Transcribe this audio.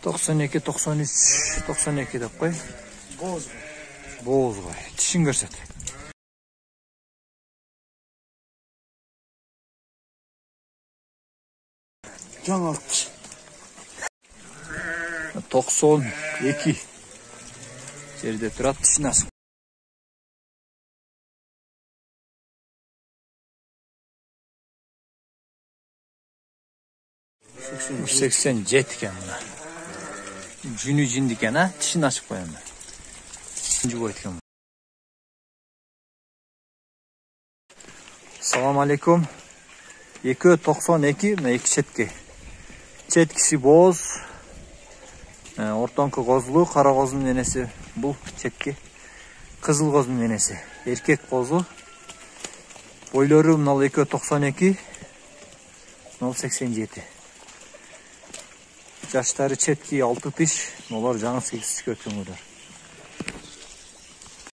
92, 93, 92 деп қой. Боз ғой. Тишін көрсет. Жаңалықшы. 92. Жерде тұрады, тишін ашық. 87 екен мына. Жүні жинді екен, а? Тишін ашып қоямын. Жүнді қойды екен. Салам алейкум. 2.92, мына 2 четки. Четкisi боз. Ортаңқы қозылу, қара қозының енесі. Бұл четки. Қызыл қозының енесі. Еркек қозы. Бойлары мынау 2.92, 0.87. Жаштары четки 6 тиш, олар жаңы 8 өткен өдер.